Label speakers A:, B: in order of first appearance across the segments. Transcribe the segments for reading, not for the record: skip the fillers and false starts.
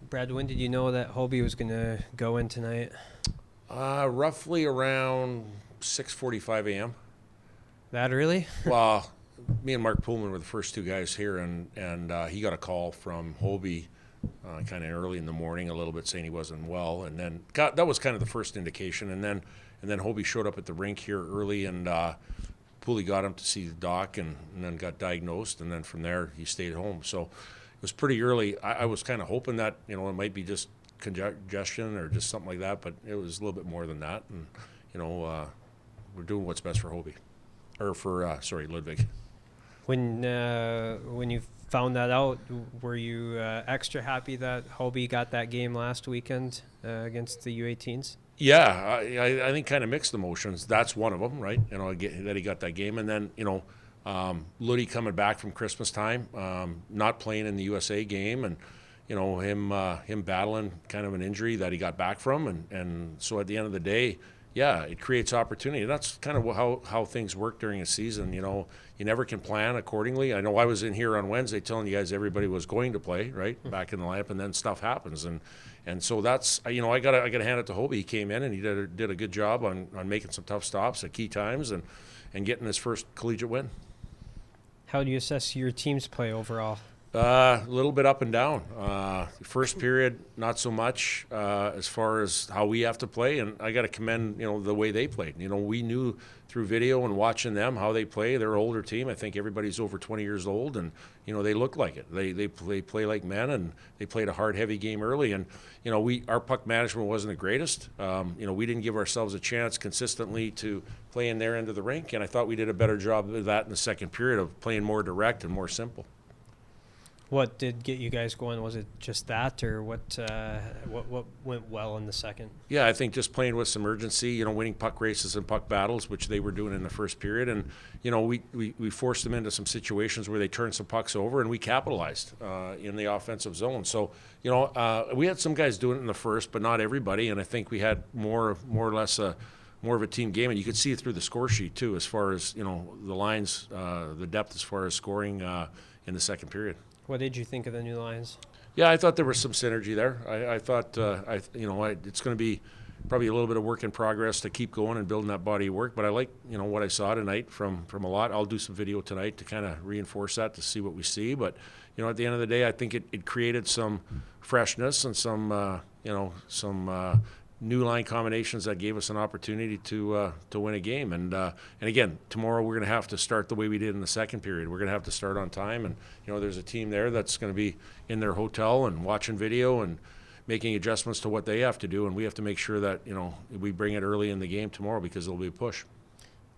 A: Brad, when did you know that Hobie was going to go in tonight?
B: Roughly around 6:45 a.m.
A: That early?
B: Well, me and Mark Pullman were the first two guys here, and he got a call from Hobie kind of early in the morning, a little bit saying he wasn't well, and then that was kind of the first indication, and then Hobie showed up at the rink here early, and Pooley got him to see the doc, and then got diagnosed, and then from there he stayed home. So it was pretty early. I was kind of hoping that it might be just congestion or just something like that, but it was a little bit more than that, and we're doing what's best for Hobie, or for Ludwig.
A: When you found that out, were you extra happy that Hobie got that game last weekend against the U18s?
B: Yeah, I think kind of mixed emotions. That's one of them, right? That he got that game, and then Luddy coming back from Christmas time, not playing in the USA game, and him battling kind of an injury that he got back from, and so at the end of the day, yeah, it creates opportunity. That's kind of how things work during a season. You never can plan accordingly. I know I was in here on Wednesday telling you guys everybody was going to play, right, back in the lineup, and then stuff happens, and so that's I gotta hand it to Hobie. He came in and he did a good job on making some tough stops at key times and getting his first collegiate win.
A: How do you assess your team's play overall?
B: A little bit up and down. First period, not so much as far as how we have to play, and I got to commend the way they played. We knew through video and watching them how they play. They're an older team. I think everybody's over 20 years old, and they look like it. They play like men, and they played a hard, heavy game early. And our puck management wasn't the greatest. We didn't give ourselves a chance consistently to play in their end of the rink, and I thought we did a better job of that in the second period of playing more direct and more simple.
A: What did get you guys going? Was it just that, or what went well in the second?
B: Yeah, I think just playing with some urgency, winning puck races and puck battles, which they were doing in the first period. And, we forced them into some situations where they turned some pucks over, and we capitalized in the offensive zone. So, we had some guys doing it in the first, but not everybody. And I think we had more or less more of a team game. And you could see it through the score sheet, too, as far as, the lines, the depth as far as scoring in the second period.
A: What did you think of the new lines?
B: Yeah, I thought there was some synergy there. I thought, it's going to be probably a little bit of work in progress to keep going and building that body of work. But I like, what I saw tonight from a lot. I'll do some video tonight to kind of reinforce that to see what we see. But, at the end of the day, I think it created some freshness and some new line combinations that gave us an opportunity to win a game. And again, tomorrow we're going to have to start the way we did in the second period. We're going to have to start on time. And, there's a team there that's going to be in their hotel and watching video and making adjustments to what they have to do. And we have to make sure that, we bring it early in the game tomorrow because there'll be a push.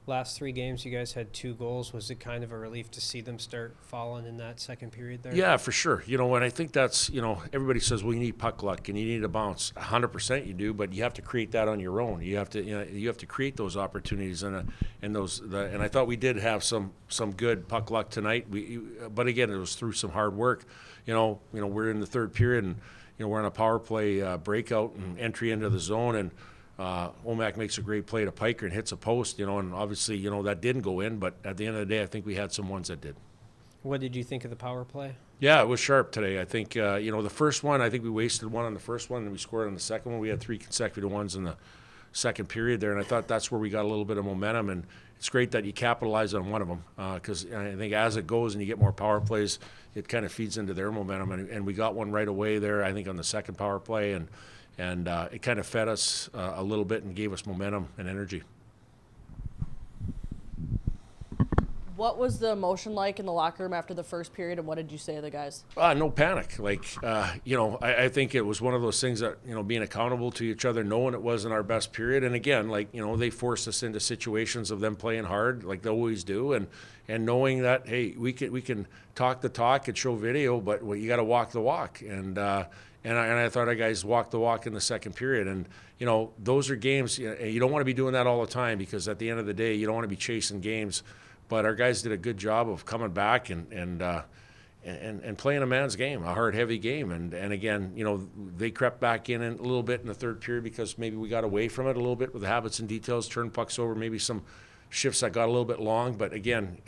A: Last three games, you guys had 2 goals. Was it kind of a relief to see them start falling in that second period there?
B: Yeah, for sure. And I think that's, everybody says, well, you need puck luck and you need a bounce. 100% you do, but you have to create that on your own. You have to create those opportunities and I thought we did have some good puck luck tonight. But again, it was through some hard work. We're in the third period and we're on a power play breakout and entry into the zone, and Omak makes a great play to Piker and hits a post, and obviously, that didn't go in, but at the end of the day, I think we had some ones that did.
A: What did you think of the power play?
B: Yeah, it was sharp today. I think, the first one, I think we wasted one on the first one, and we scored on the second one. We had 3 consecutive ones in the second period there, and I thought that's where we got a little bit of momentum, and it's great that you capitalize on one of them because I think as it goes and you get more power plays, it kind of feeds into their momentum, and we got one right away there, I think, on the second power play, and it kind of fed us a little bit and gave us momentum and energy.
C: What was the emotion like in the locker room after the first period, and what did you say to the guys?
B: No panic. I think it was one of those things that, being accountable to each other, knowing it wasn't our best period. And again, they forced us into situations of them playing hard like they always do. And knowing that, hey, we can talk the talk and show video, but you got to walk the walk. And I thought our guys walked the walk in the second period. And, those are games, you don't want to be doing that all the time because at the end of the day, you don't want to be chasing games. But our guys did a good job of coming back and playing a man's game, a hard, heavy game. And again, they crept back in a little bit in the third period because maybe we got away from it a little bit with the habits and details, turned pucks over, maybe some shifts that got a little bit long. But again,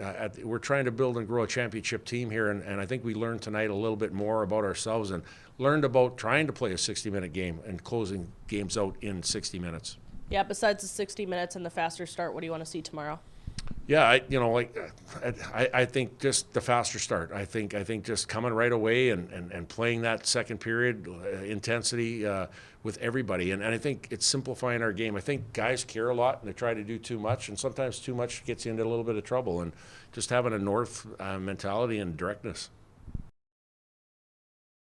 B: we're trying to build and grow a championship team here, and I think we learned tonight a little bit more about ourselves and learned about trying to play a 60-minute game and closing games out in 60 minutes.
C: Yeah, besides the 60 minutes and the faster start, what do you want to see tomorrow?
B: Yeah, I think just the faster start. I think just coming right away and playing that second period intensity with everybody. And I think it's simplifying our game. I think guys care a lot and they try to do too much, and sometimes too much gets you into a little bit of trouble. And just having a north mentality and directness.